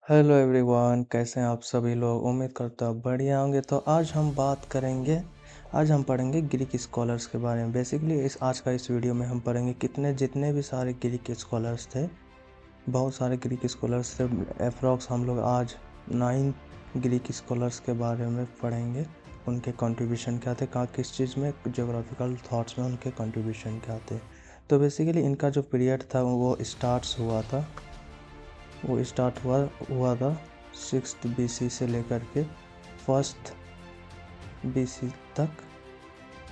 Hello everyone, कैसे हैं आप सभी लोग। उम्मीद करता हूँ बढ़िया होंगे। तो आज हम पढ़ेंगे ग्रीक स्कॉलर्स के बारे में। बेसिकली आज का इस वीडियो में हम पढ़ेंगे जितने भी सारे ग्रीक स्कॉलर्स थे। बहुत सारे ग्रीक स्कॉलर्स थे। अप्रॉक्स हम लोग आज 9 ग्रीक स्कॉलर्स के बारे में पढ़ेंगे। उनके कंट्रीब्यूशन क्या थे, कहाँ किस चीज़ में, ज्योग्राफिकल थॉट्स में उनके कंट्रीब्यूशन क्या थे। तो बेसिकली इनका जो पीरियड था वो स्टार्ट हुआ था 6th BC से लेकर के 1st BC तक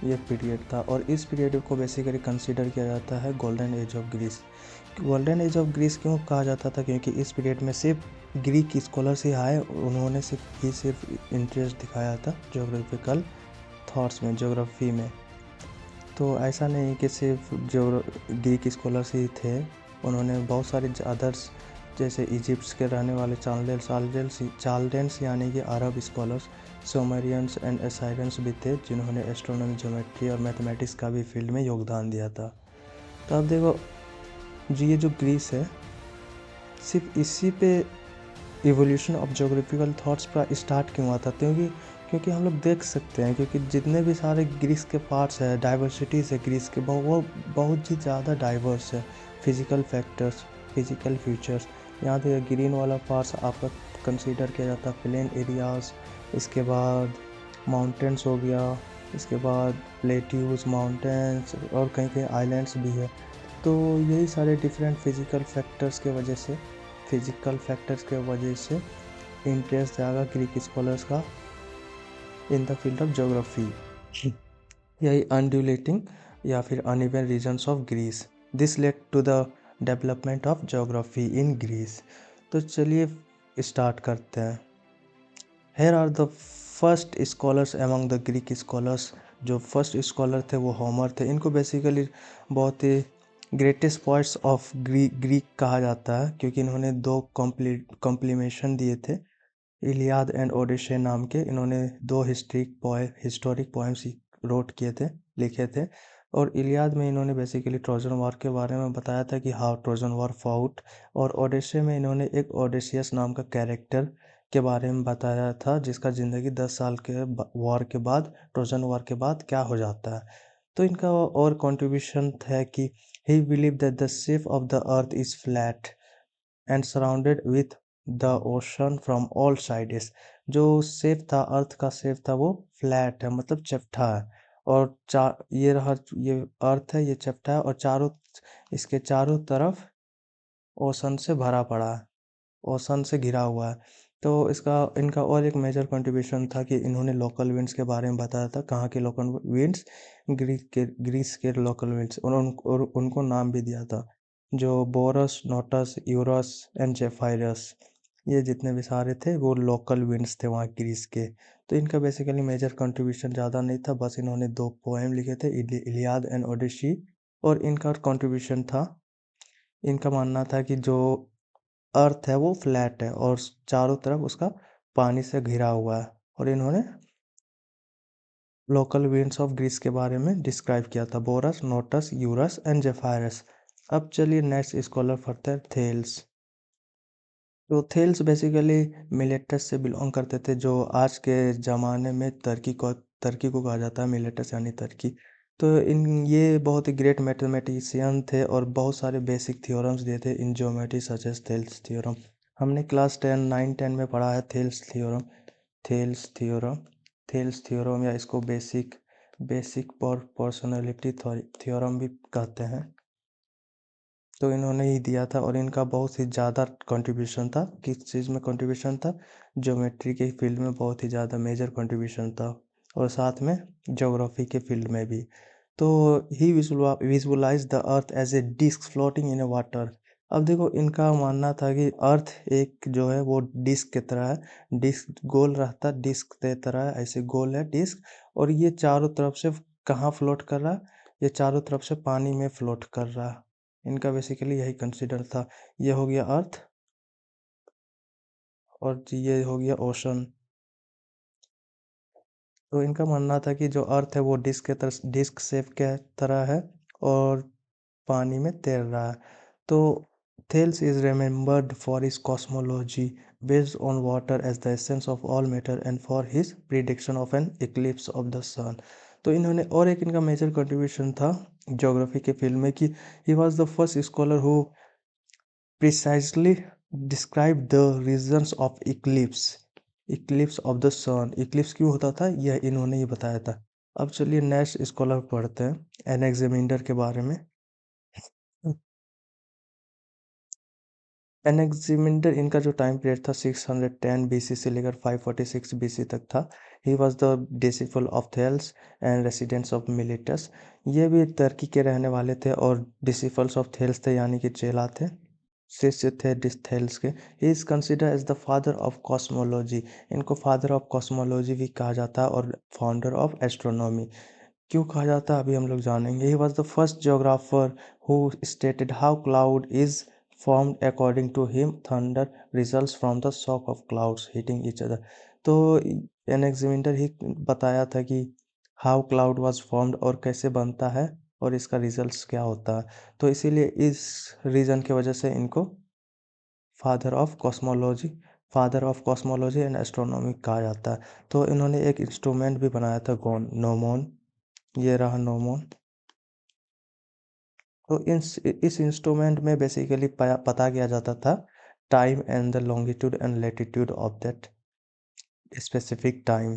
ये पीरियड था। और इस पीरियड को बेसिकली कंसीडर किया जाता है golden age of Greece. Golden age of Greece क्यों कहा जाता था? क्योंकि इस पीरियड में सिर्फ ग्रीक स्कॉलर्स ही आए। उन्होंने सिर्फ इंटरेस्ट दिखाया था ज्योग्राफिकल थॉट्स में, ज्योग्राफी में। तो ऐसा नहीं कि सिर्फ जो ग्रीक स्कॉलर्स ही थे, उन्होंने बहुत सारे अदर्स जैसे इजिप्ट के रहने वाले चाल्डेंस यानी कि अरब स्कॉलर्स, सोमेरियंस एंड असायरियंस भी थे, जिन्होंने एस्ट्रोनॉमी, ज्योमेट्री और मैथमेटिक्स का भी फील्ड में योगदान दिया था। तो अब देखो, ये जो ग्रीस है, सिर्फ इसी पे इवोल्यूशन ऑफ ज्योग्राफिकल थॉट्स पर स्टार्ट क्यों हुआ था? क्योंकि हम लोग देख सकते हैं, क्योंकि जितने भी सारे ग्रीस के पार्ट्स हैं, डाइवर्सिटीज़ है ग्रीस के, वो बहुत ही ज़्यादा डाइवर्स है। फिजिकल फैक्टर्स, फिजिकल फीचर्स, यहाँ पे ग्रीन वाला पार्ट्स आपका कंसीडर किया जाता है प्लेन एरियाज। इसके बाद माउंटेन्स हो गया, इसके बाद प्लेट्यूज, माउंटेन्स, और कहीं कहीं आइलैंड्स भी है। तो यही सारे डिफरेंट फिजिकल फैक्टर्स के वजह से इंटरेस्ट जागा ग्रीक स्कॉलर्स का in the field of geography. यही अनड्यूलेटिंग या फिर uneven regions of Greece, this led to the development of geography in Greece. तो चलिए स्टार्ट करते हैं। Here are the first scholars among the Greek scholars. जो first scholar थे वो होमर थे। इनको बेसिकली बहुत ही ग्रेटेस्ट पोइट्स ऑफ ग्रीक कहा जाता है, क्योंकि इन्होंने दो कॉम्प्लीमेशन दिए थे, इलियाद एंड ओडिसे नाम के। इन्होंने दो हिस्टोरिक पोएम्स लिखे थे। और इलियाद में इन्होंने बेसिकली ट्रोजन वॉर के बारे में बताया था कि हाउ ट्रोजन वॉर फाउट। और ओडिसे में इन्होंने एक ओडिसियस नाम का कैरेक्टर के बारे में बताया था, जिसका ज़िंदगी 10 साल के वॉर के बाद, ट्रोजन वॉर के बाद क्या हो जाता है। तो इनका और कंट्रीब्यूशन है कि ही believe that the shape of the earth is flat and surrounded with the ocean from all sides. जो शेप था, अर्थ का शेप था, वो फ्लैट है, मतलब चपटा है। और ये अर्थ है, ये चपटा है, और इसके चारों तरफ ओशन से भरा पड़ा है, ओशन से घिरा हुआ है। तो इसका इनका और एक मेजर कंट्रीब्यूशन था कि इन्होंने लोकल विंड्स के बारे में बताया था। कहाँ के लोकल विंड्स? ग्रीस के लोकल विंड्स। और उनको नाम भी दिया था, जो बोरस, नोटस, यूरस एंड जेफायरस, ये जितने भी सारे थे वो लोकल विंड्स थे वहाँ ग्रीस के। तो इनका बेसिकली मेजर कंट्रीब्यूशन ज़्यादा नहीं था, बस इन्होंने दो पोएम लिखे थे, इलियाद एंड ओडिसी। और इनका कंट्रीब्यूशन था, इनका मानना था कि जो अर्थ है वो फ्लैट है और चारों तरफ उसका पानी से घिरा हुआ है। और इन्होंने लोकल विंड्स ऑफ ग्रीस के बारे में डिस्क्राइब किया था, बोरस, नोटस, यूरस एंड जेफायरस। अब चलिए नेक्स्ट स्कॉलर पढ़ते हैं, थेल्स। तो थेल्स बेसिकली मिलेटस से बिलोंग करते थे, जो आज के ज़माने में तर्की को कहा जाता है, मिलेटस यानी तर्की। तो ये बहुत ही ग्रेट मैथमेटिशियन थे और बहुत सारे बेसिक थ्योरम्स दिए थे in geometry, such as Thales theorem. हमने क्लास 9 10 में पढ़ा है थेल्स थ्योरम थेल्स थ्योरम, या इसको बेसिक पर्सनैलिटी थ्योरम भी कहते हैं। तो इन्होंने ही दिया था, और इनका बहुत ही ज़्यादा कंट्रीब्यूशन था। किस चीज़ में कंट्रीब्यूशन था? ज्योमेट्री के फील्ड में बहुत ही ज़्यादा मेजर कंट्रीब्यूशन था, और साथ में ज्योग्राफी के फील्ड में भी। तो he visualize the earth as a disc floating in a water. अब देखो, इनका मानना था कि अर्थ एक जो है वो डिस्क की तरह है, डिस्क गोल रहता है, डिस्क की तरह है, ऐसे गोल है डिस्क। और ये चारों तरफ से कहाँ फ्लोट कर रहा है? ये चारों तरफ से पानी में फ्लोट कर रहा है। इनका बेसिकली यही कंसिडर था। ये हो गया अर्थ, और ये हो गया ओशन। तो इनका मानना था कि जो अर्थ है वो डिस्क शेप के तरह है और पानी में तैर रहा है। तो Thales is remembered for his cosmology based on water as the essence of all matter and for his prediction of an eclipse of the sun। तो इन्होंने और एक इनका मेजर कंट्रीब्यूशन था ज्योग्राफी के फील्ड में कि he was the first scholar who precisely describe the reasons of eclipse of the sun. Eclipse क्यों होता था यह इन्होंने ही बताया था। अब चलिए नेक्स्ट स्कॉलर पढ़ते हैं एनेक्सिमिंडर के बारे में। एनेक्सिमिंडर इनका जो टाइम पीरियड था 610 बीसी से लेकर 546 बीसी तक था। He was the disciple of Thales and residents of Miletus. ये भी टर्की के रहने वाले थे और डिसिपल्स ऑफ थेल्स थे यानी कि चेला थे, शिष्य थे डिस्थेल्स के। He is consider as the father of cosmology. इनको फादर ऑफ कॉस्मोलॉजी भी कहा जाता है और फाउंडर ऑफ एस्ट्रोनॉमी। क्यों कहा जाता है अभी हम लोग जानेंगे। He was the first geographer who stated how cloud is formed according to him thunder results from the shock of clouds hitting each other. तो एनेक्सिमिंडर ही बताया था कि हाउ क्लाउड वाज फॉर्म्ड और कैसे बनता है और इसका रिजल्ट्स क्या होता है। तो इसीलिए इस रीज़न की वजह से इनको father of cosmology father of cosmology and astronomy कहा जाता है। तो इन्होंने एक इंस्ट्रूमेंट भी बनाया था गोन नोमोन। ये रहा नोमोन। तो इस इंस्ट्रूमेंट में बेसिकली पता किया जाता था time and the longitude and latitude of that specific time.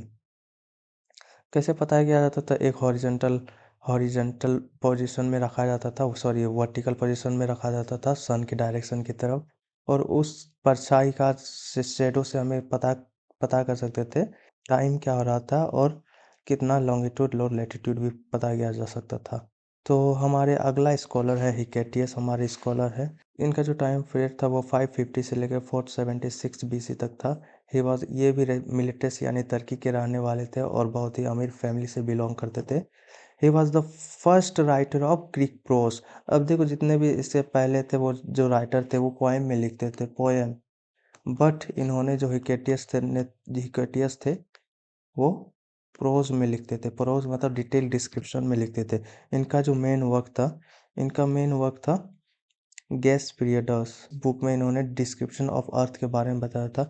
कैसे पता किया जाता था, एक हॉरिजेंटल हॉरिजेंटल पोजीशन में रखा जाता था, सॉरी वर्टिकल पोजीशन में रखा जाता था सन के डायरेक्शन की तरफ, और उस परछाई का शेडो से हमें पता पता कर सकते थे टाइम क्या हो रहा था और कितना लॉन्गिट्यूड और लैटिट्यूड भी पता किया जा सकता था। तो हमारे अगला स्कॉलर है हिकेटियस, हमारे स्कॉलर है। इनका जो टाइम पीरियड था वो 550 से लेकर 476 बीसी तक था। ही वॉज ये भी मिलिटस यानी तुर्की के रहने वाले थे और बहुत ही अमीर फैमिली से बिलोंग करते थे। ही was the first writer of Greek pros. अब देखो जितने भी इससे पहले थे वो जो राइटर थे वो पोएम में लिखते थे, पोएम। बट इन्होंने जो हिकेटियस थे वो प्रोज में लिखते थे। प्रोज मतलब डिटेल डिस्क्रिप्शन में लिखते थे। इनका जो मेन वर्क था गैस पीरियडस बुक में इन्होंने डिस्क्रिप्शन ऑफ अर्थ के बारे में बताया था।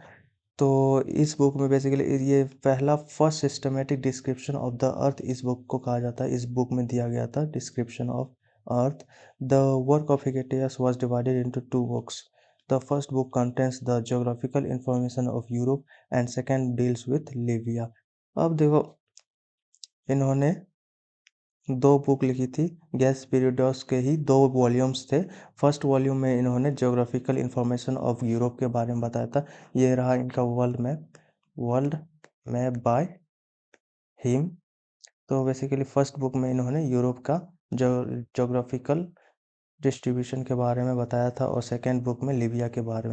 तो इस बुक में बेसिकली ये पहला first systematic description of the अर्थ इस बुक को कहा जाता है। इस बुक में दिया गया था description of earth. The work of Hecataeus was divided into two books. The first book contains the geographical information of Europe and second deals with Livia. अब देखो इन्होंने दो बुक लिखी थी, गैस पीरियड्स के ही दो वॉल्यूम्स थे। फर्स्ट वॉल्यूम में इन्होंने ज्योग्राफिकल इंफॉर्मेशन ऑफ यूरोप के बारे में बताया था। ये रहा इनका वर्ल्ड मैप बाय हिम। तो बेसिकली फर्स्ट बुक में इन्होंने यूरोप का जो ज्योग्राफिकल डिस्ट्रीब्यूशन के बारे में बताया था और सेकेंड बुक में लिबिया के बारे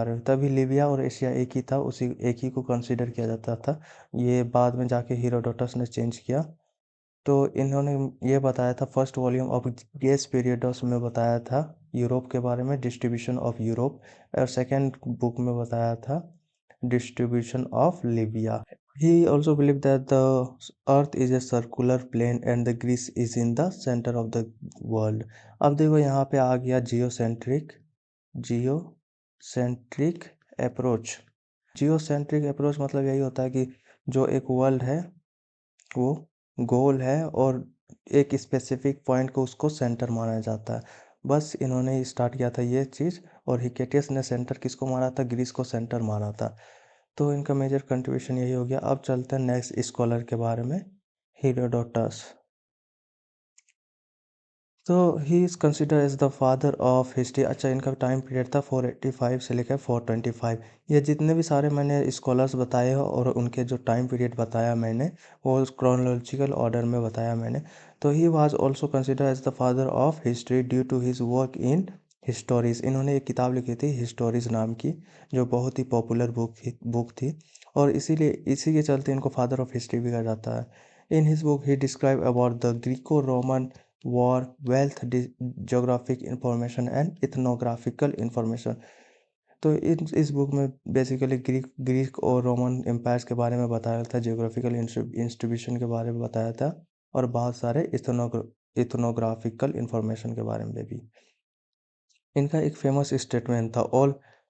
में तभी लिबिया और एशिया एक ही था, उसी एक ही को कंसिडर किया जाता था। ये बाद में जाके हीरोडोटस ने चेंज किया। तो इन्होंने ये बताया था first volume of Ges Periodos में बताया था यूरोप के बारे में, डिस्ट्रीब्यूशन ऑफ यूरोप, और सेकेंड बुक में बताया था distribution of Libya. He also believe that the earth is a circular plane and the Greece is in the centre of the world. अब देखो यहाँ पे आ गया जियोसेंट्रिक अप्रोच। जियोसेंट्रिक अप्रोच मतलब यही होता है कि जो एक वर्ल्ड है वो गोल है और एक स्पेसिफिक पॉइंट को उसको सेंटर माना जाता है। बस इन्होंने ही स्टार्ट किया था ये चीज़, और हिकेटियस ने सेंटर किसको माना था, ग्रीस को सेंटर माना था। तो इनका मेजर कंट्रीब्यूशन यही हो गया। अब चलते हैं नेक्स्ट स्कॉलर के बारे में, हीरोडोटस। तो he is consider as the father of history. अच्छा, इनका टाइम पीरियड था 485 से लेकर 425। ये जितने भी सारे मैंने स्कॉलर्स बताए हो और उनके जो टाइम पीरियड बताया मैंने वो क्रोनोलॉजिकल ऑर्डर में बताया मैंने। तो he was also consider as the father of history due to his work in histories. इन्होंने एक किताब लिखी थी हिस्टोरीज नाम की, जो बहुत ही पॉपुलर बुक थी और इसीलिए इसी के चलते इनको फादर ऑफ हिस्ट्री भी कहा जाता है। In his book he describe about the Greco Roman war, wealth, geographic information and ethnographical information. तो इस बुक में बेसिकली ग्रीक और रोमन एम्पायर्स के बारे में बताया था, ज्योग्राफिकल इंस्टीट्यूशन के बारे में बताया था और बहुत सारे इथनोग्राफिकल इंफॉर्मेशन के बारे में भी। इनका एक फेमस स्टेटमेंट था,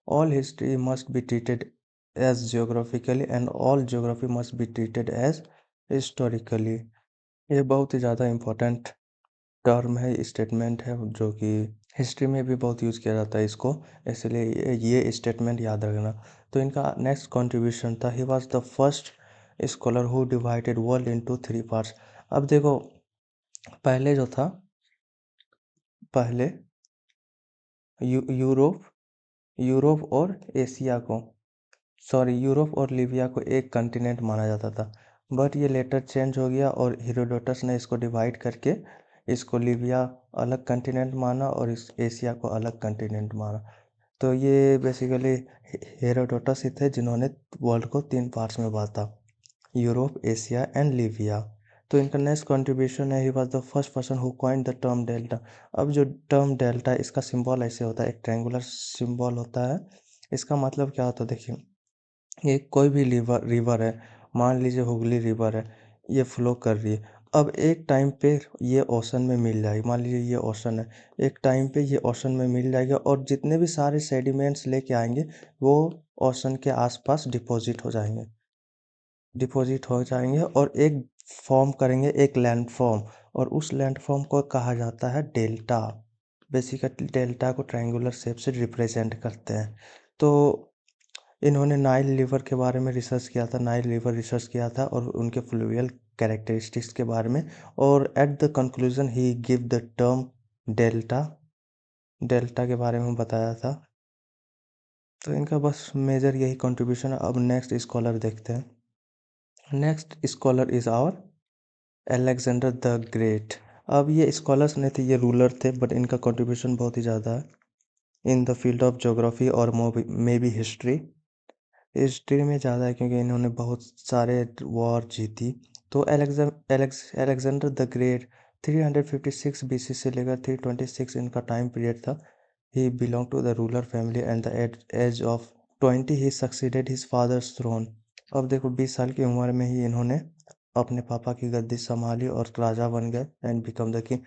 all history must be treated as geographically and all geography must be treated as historically. ये बहुत ही ज़्यादा इम्पोर्टेंट टर्म है, स्टेटमेंट है, जो कि हिस्ट्री में भी बहुत यूज़ किया जाता है इसको, इसलिए ये स्टेटमेंट याद रखना। तो इनका नेक्स्ट कंट्रीब्यूशन था, he was the first scholar who divided world into 3 parts. अब देखो, पहले जो था, पहले यूरोप यूरोप और एशिया को, सॉरी, यूरोप और लीबिया को एक कंटिनेंट माना जाता था। बट ये लेटर चेंज हो गया और हेरोडोटस ने इसको डिवाइड करके इसको लीबिया अलग कंटिनेंट माना और इस एशिया को अलग कंटिनेंट माना। तो ये बेसिकली हेरोडोटस ही थे जिन्होंने वर्ल्ड को 3 पार्ट्स में बांटा, यूरोप, एशिया एंड लीबिया। तो इनका नेक्स्ट कंट्रीब्यूशन है, he was the first person who coined the term delta. अब जो टर्म डेल्टा, इसका सिंबल ऐसे होता है, एक ट्रायंगुलर सिंबल होता है। इसका मतलब क्या होता है, देखिए, ये कोई भी रिवर है, मान लीजिए हुगली रिवर है, ये फ्लो कर रही है। अब एक टाइम पे ये ओशन में मिल जाएगी, मान लीजिए ये ओशन है, एक टाइम पे ये ओशन में मिल जाएगा और जितने भी सारे सेडिमेंट्स लेके आएंगे वो ओशन के आसपास डिपॉजिट हो जाएंगे और एक फॉर्म करेंगे, एक लैंड फॉर्म, और उस लैंड फॉर्म को कहा जाता है डेल्टा। बेसिकली डेल्टा को ट्रायंगुलर शेप से रिप्रेजेंट करते हैं। तो इन्होंने नाइल रिवर के बारे में रिसर्च किया था, नाइल रिवर रिसर्च किया था और उनके फ्लूवियल कैरेक्टरिस्टिक्स के बारे में, और at the conclusion he give the term delta, delta के बारे में बताया था। तो इनका बस मेजर यही कंट्रीब्यूशन है। अब नेक्स्ट स्कॉलर देखते हैं। Next scholar is our Alexander the Great. अब ये स्कॉलर्स नहीं थे, ये रूलर थे, बट इनका कंट्रीब्यूशन बहुत ही ज़्यादा है in the field of geography और मे बी हिस्ट्री। हिस्ट्री में ज़्यादा है क्योंकि इन्होंने बहुत सारे वॉर जीती। तो अलेक्जेंडर द ग्रेट 356 बीसी से लेकर 326 इनका टाइम पीरियड था। He belong to the ruler family and the age of 20 he succeeded his father's throne. अब देखो, 20 साल की उम्र में ही इन्होंने अपने पापा की गद्दी संभाली और राजा बन गए एंड बिकम द किंग।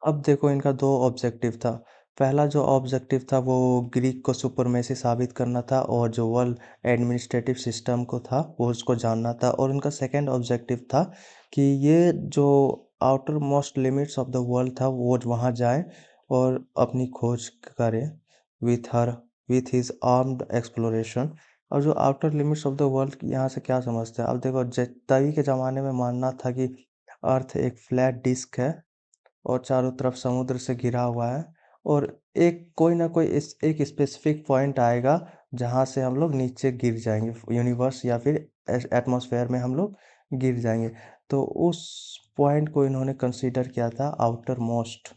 अब देखो, इनका दो ऑब्जेक्टिव था। पहला जो ऑब्जेक्टिव था वो ग्रीक को सुपरमेसी साबित करना था, और जो वर्ल्ड एडमिनिस्ट्रेटिव सिस्टम को था वो उसको जानना था। और उनका सेकंड ऑब्जेक्टिव था कि ये जो outer most limits of the world था वो वहाँ जाए और अपनी खोज करें with her with his armed exploration. और जो outer limits of the world यहाँ से क्या समझते हैं, अब देखो, तभी के ज़माने में मानना था कि अर्थ एक फ्लैट डिस्क है और चारों तरफ समुद्र से घिरा हुआ है, और एक कोई ना कोई इस एक स्पेसिफिक पॉइंट आएगा जहाँ से हम लोग नीचे गिर जाएंगे, यूनिवर्स या फिर एटमॉस्फेयर में हम लोग गिर जाएंगे। तो उस पॉइंट को इन्होंने कंसीडर किया था आउटर मोस्ट,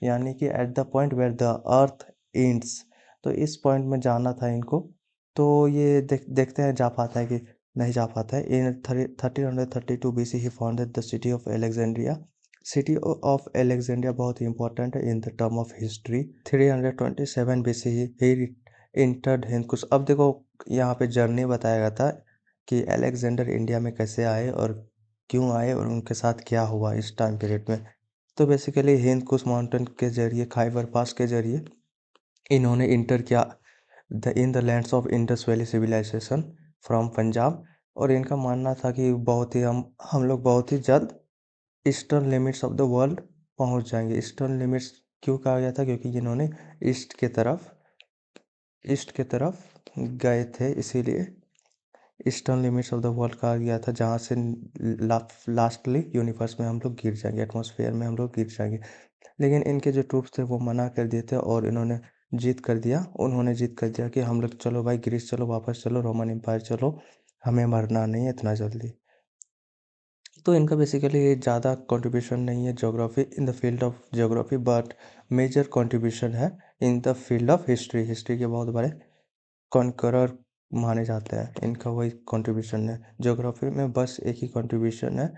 यानी कि at the point where the earth ends. तो इस पॉइंट में जाना था इनको। तो ये देखते हैं जा पाता है कि नहीं जा पाता है। In 1332 BC he founded the city of Alexandria. City of Alexandria बहुत ही इंपॉर्टेंट है in the term of history. 327 BC he entered Hindu Kush. अब देखो, यहाँ पे जर्नी बताया गया था कि अलेक्जेंडर इंडिया में कैसे आए और क्यों आए और उनके साथ क्या हुआ इस टाइम पीरियड में। तो बेसिकली हिंद कुश माउंटेन के जरिए, खाइबर पास के जरिए इन्होंने इंटर किया in the lands of Indus valley civilisation from Punjab. और इनका मानना था कि बहुत ही हम लोग बहुत ही जल्द eastern limits of the world पहुंच जाएंगे। ईस्टर्न लिमिट्स क्यों कहा गया था, क्योंकि इन्होंने ईस्ट के तरफ गए थे, इसीलिए eastern limits of the world कहा गया था, जहाँ से लास्टली यूनिवर्स में हम लोग गिर जाएंगे, एटमॉस्फेयर में हम लोग गिर जाएंगे। लेकिन इनके जो ट्रूप्स थे वो मना कर दिए थे और उन्होंने जीत कर दिया कि हम लोग चलो भाई, ग्रीस चलो, वापस चलो, रोमन एम्पायर चलो, हमें मरना नहीं है इतना जल्दी। तो इनका बेसिकली ज़्यादा कंट्रीब्यूशन नहीं है geography, in the field of geography, but major contribution है in the field of history. History के बहुत बड़े कॉन्करर माने जाते हैं, इनका वही कंट्रीब्यूशन है। ज्योग्राफी में बस एक ही कंट्रीब्यूशन है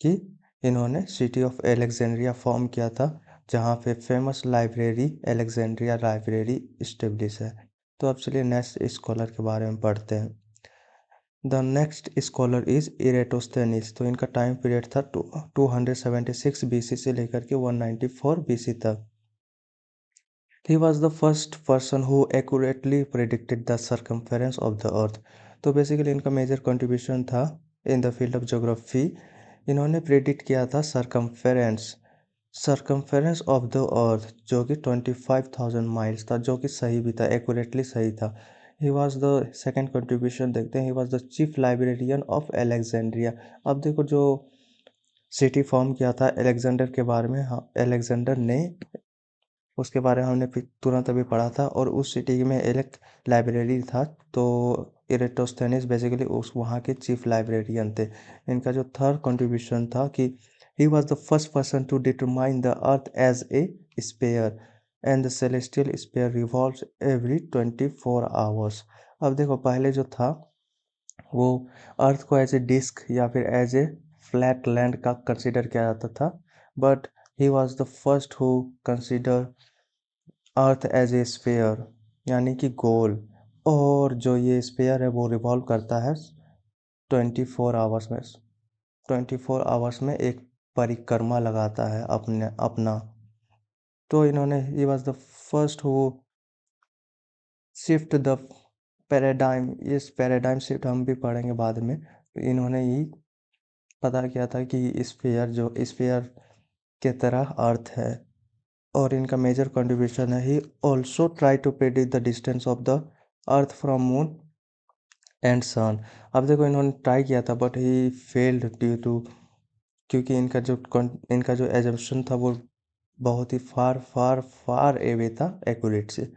कि इन्होंने सिटी ऑफ एलेक्जेंड्रिया फॉर्म किया था, जहाँ पे famous library Alexandria library establish है। तो अब चलिए नेक्स्ट स्कॉलर के बारे में पढ़ते हैं। The next scholar is Eratosthenes. तो इनका टाइम पीरियड था 276 BC से लेकर के 194 BC तक। ही was the first person who accurately predicted the circumference of the अर्थ। तो बेसिकली इनका मेजर कंट्रीब्यूशन था इन द फील्ड ऑफ ज्योग्राफी। इन्होंने प्रिडिक्ट किया था सरकमफेरेंस ऑफ द अर्थ, जो कि 25,000 माइल्स था, जो कि सही भी था, एक्यूरेटली सही था। ही वॉज द सेकेंड कंट्रीब्यूशन देखते हैं, ही was the chief librarian of Alexandria. अब देखो जो सिटी फॉर्म किया था एलेक्जेंडर के बारे में, हाँ एलेक्जेंडर ने, उसके बारे में हमने तुरंत अभी पढ़ा था, और उस सिटी में एक लाइब्रेरी था। तो इरेटोस्थेनिस बेसिकली उस वहाँ के चीफ लाइब्रेरियन थे। इनका जो थर्ड कंट्रीब्यूशन था कि he was the first person to determine the earth as a sphere and the celestial sphere revolves every 24 hours. अब देखो पहले जो था वो अर्थ को एज ए डिस्क या फिर एज ए फ्लैट लैंड का कंसिडर किया जाता था, but he was the first who consider earth as a sphere, यानी कि गोल। और जो ये स्फेयर है वो रिवॉल्व करता है 24 आवर्स में। 24 आवर्स में एक परिक्रमा लगाता है अपने अपना। तो इन्होंने ही was the first who shift the paradigm. इस पैराडाइम शिफ्ट हम भी पढ़ेंगे बाद में। इन्होंने ही पता किया था कि स्फेयर के तरह अर्थ है। और इनका मेजर कंट्रीब्यूशन है, he also try to predict the distance of the earth from moon and sun. अब देखो इन्होंने ट्राई किया था but he failed due to, क्योंकि इनका जो एजम्पशन था वो बहुत ही फार फार फार एवे था एक्यूरेट से।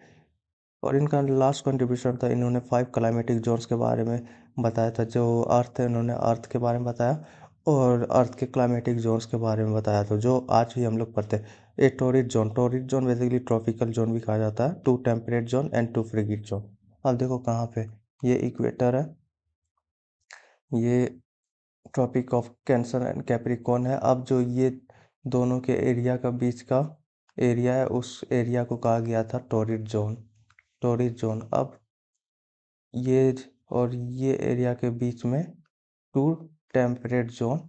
और इनका लास्ट कंट्रीब्यूशन था, इन्होंने 5 क्लाइमेटिक जोन्स के बारे में बताया था। जो अर्थ है इन्होंने अर्थ के बारे में बताया, और अर्थ के क्लाइमेटिक जोन्स के बारे में बताया था, जो आज भी हम लोग पढ़ते हैं। A torrid zone basically tropical zone भी कहा जाता है, 2 temperate zone and 2 frigid zone. अब देखो कहाँ पे, ये इक्वेटर है, ये tropic of cancer and Capricorn है। अब जो ये दोनों के एरिया का बीच का एरिया है, उस एरिया को कहा गया था टोरिड जोन। अब ये और ये एरिया के बीच में टू टेम्परेट जोन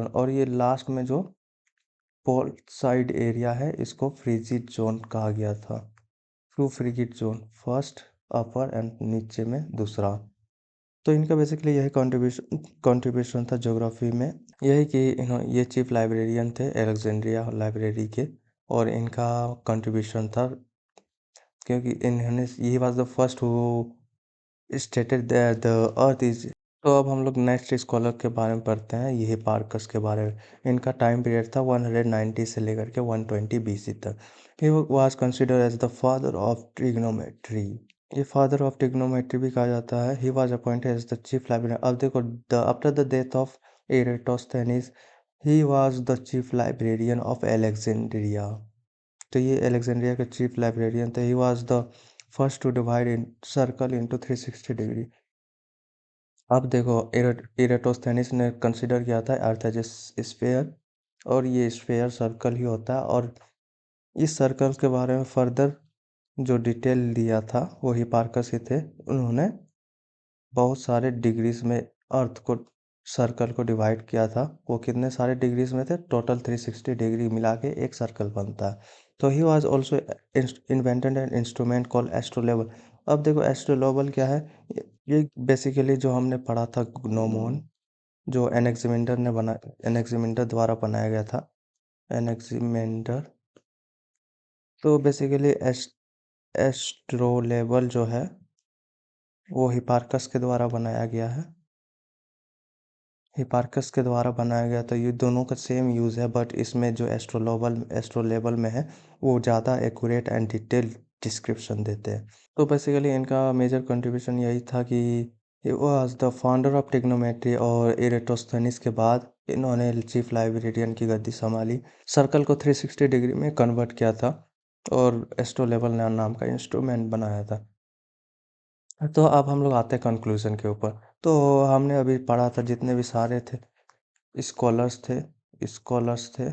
और ये लास्ट में जो पोल साइड एरिया है इसको फ्रिजिड जोन कहा गया था। Two frigid zone, first upper and नीचे में दूसरा। तो इनका बेसिकली यही कंट्रीब्यूशन था ज्योग्राफी में, यही कि ये चीफ लाइब्रेरियन थे एलेक्जेंड्रिया लाइब्रेरी के। और इनका कंट्रीब्यूशन था क्योंकि इन्होंने, ही was the first who stated that the earth is. तो अब हम लोग नेक्स्ट स्कॉलर के बारे में पढ़ते हैं, ये पार्कस के बारे में। इनका टाइम पीरियड था 190 से लेकर के 120 BC तक। He was considered as the father of trigonometry. ये फादर ऑफ ट्रिग्नोमेट्री भी कहा जाता है। He was appointed as the chief librarian. अब देखो after the death of Eratosthenes he was the chief librarian of Alexandria. तो ये एलेक्जेंड्रिया के चीफ लाइब्रेरियन थे। He was the first to divide in circle into 360 degree. अब देखो इरेटोस्थेनिस ने consider किया था अर्थ एज ए स्फेयर, और ये स्फेयर सर्कल ही होता है। और इस सर्कल के बारे में फर्दर जो डिटेल दिया था वो हिपार्कस ही थे। उन्होंने बहुत सारे डिग्रीज में अर्थ को, सर्कल को डिवाइड किया था। वो कितने सारे डिग्रीज में थे, टोटल 360 डिग्री मिला के एक सर्कल बनता है। तो he was also invented an instrument called astrolabe. अब देखो एस्ट्रोलेबल क्या है, ये बेसिकली जो हमने पढ़ा था ग्नोमोन, जो एनेक्सिमेंडर द्वारा बनाया गया था, एनेक्सिमेंडर। तो बेसिकली एस्ट्रोलेबल जो है वो हिपार्कस के द्वारा बनाया गया है। हिपार्कस के द्वारा बनाया गया, तो ये दोनों का सेम यूज़ है, बट इसमें जो एस्ट्रोलेबल में है वो ज़्यादा एक्यूरेट एंड डिटेल डिस्क्रिप्शन देते हैं। तो बेसिकली इनका मेजर कंट्रीब्यूशन यही था कि he was the founder of trigonometry. और इरेटोस्थेनिस के बाद इन्होंने चीफ लाइब्रेरियन की गद्दी संभाली, सर्कल को 360 डिग्री में कन्वर्ट किया था, और एस्ट्रोलेबल नाम का इंस्ट्रूमेंट बनाया था। तो अब हम लोग आते हैं कंक्लूजन के ऊपर। तो हमने अभी पढ़ा था जितने भी सारे थे स्कॉलर्स थे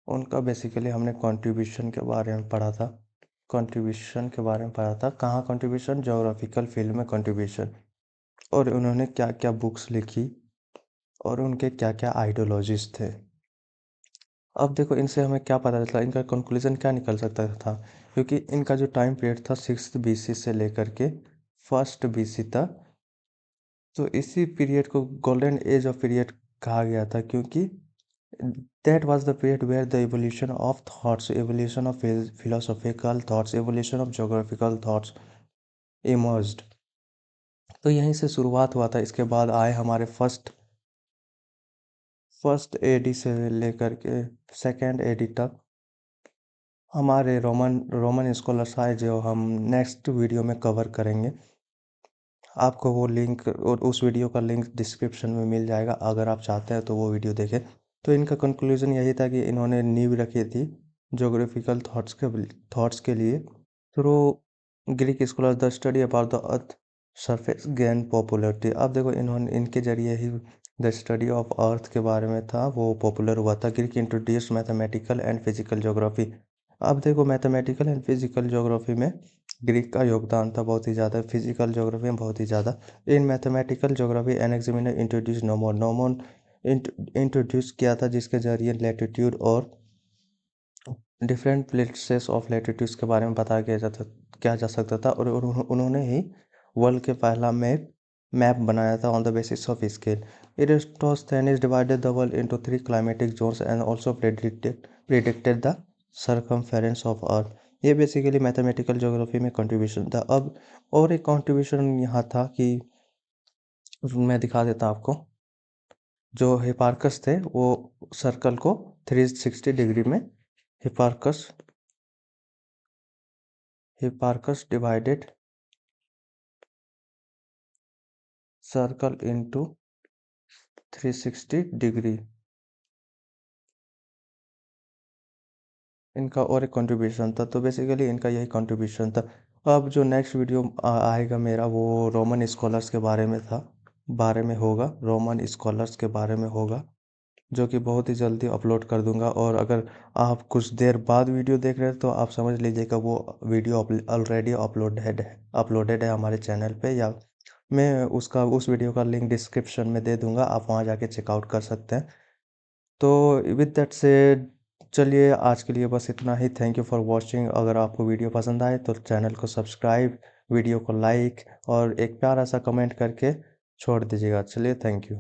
उनका बेसिकली हमने कंट्रीब्यूशन के बारे में पढ़ा था। कहाँ कंट्रीब्यूशन, ज्योग्राफिकल फील्ड में कंट्रीब्यूशन, और उन्होंने क्या क्या बुक्स लिखी, और उनके क्या क्या आइडियोलॉजीज थे। अब देखो इनसे हमें क्या पता चला, इनका कंक्लूजन क्या निकल सकता था, क्योंकि इनका जो टाइम पीरियड था 6th BC से लेकर के 1st BC तक, तो इसी पीरियड को गोल्डन एज ऑफ पीरियड कहा गया था, क्योंकि that was the period where the evolution of thoughts, evolution of philosophical thoughts, evolution of geographical thoughts emerged। तो यहीं से शुरुआत हुआ था। इसके बाद आए हमारे फर्स्ट AD से लेकर के 2nd AD तक हमारे रोमन स्कॉलर्स आए, जो हम नेक्स्ट वीडियो में कवर करेंगे। आपको वो लिंक और उस वीडियो का लिंक डिस्क्रिप्शन में मिल जाएगा, अगर आप चाहते हैं तो वो वीडियो देखें। तो इनका कंक्लूजन यही था कि इन्होंने नींव रखी थी जोग्राफिकल थॉट्स के लिए through Greek scholar. The study about the earth surface gain popularity. अब देखो इन्होंने इनके जरिए ही द स्टडी ऑफ अर्थ के बारे में था वो पॉपुलर हुआ था। Greek introduce mathematical and physical geography. अब देखो मैथमेटिकल एंड फिजिकल ज्योग्राफी में ग्रीक का योगदान था बहुत ही ज़्यादा, फिजिकल ज्योग्राफी में बहुत ही ज़्यादा। In mathematical geography Anaximander introduce gnomon introduce किया था, जिसके जरिए लैटिट्यूड और डिफरेंट प्लेसेस ऑफ लैटिट्यूड्स के बारे में पता किया जा सकता था। और उन्होंने ही वर्ल्ड के पहला मैप बनाया था on the basis of scale. Eratosthenes divided the world into 3 climatic zones and also predicted the circumference of earth. ये बेसिकली मैथमेटिकल ज्योग्राफी में कंट्रीब्यूशन था। अब और एक कंट्रीब्यूशन यहाँ था कि मैं दिखा देता आपको। जो हिपार्कस थे वो सर्कल को 360 डिग्री में Hipparcos divided circle into 360 degree. इनका और एक कंट्रीब्यूशन था। तो बेसिकली इनका यही कंट्रीब्यूशन था। अब जो नेक्स्ट वीडियो आएगा मेरा, वो रोमन स्कॉलर्स के बारे में होगा, रोमन स्कॉलर्स के बारे में होगा, जो कि बहुत ही जल्दी अपलोड कर दूंगा। और अगर आप कुछ देर बाद वीडियो देख रहे हैं तो आप समझ लीजिएगा वो वीडियो ऑलरेडी अपलोडेड है हमारे चैनल पे, या मैं उस वीडियो का लिंक डिस्क्रिप्शन में दे दूंगा, आप वहाँ जाके चेकआउट कर सकते हैं। तो विद दैट से चलिए आज के लिए बस इतना ही। Thank you for watching. अगर आपको वीडियो पसंद आए तो चैनल को सब्सक्राइब, वीडियो को लाइक और एक प्यारा सा कमेंट करके छोड़ दीजिएगा। चलिए, थैंक यू।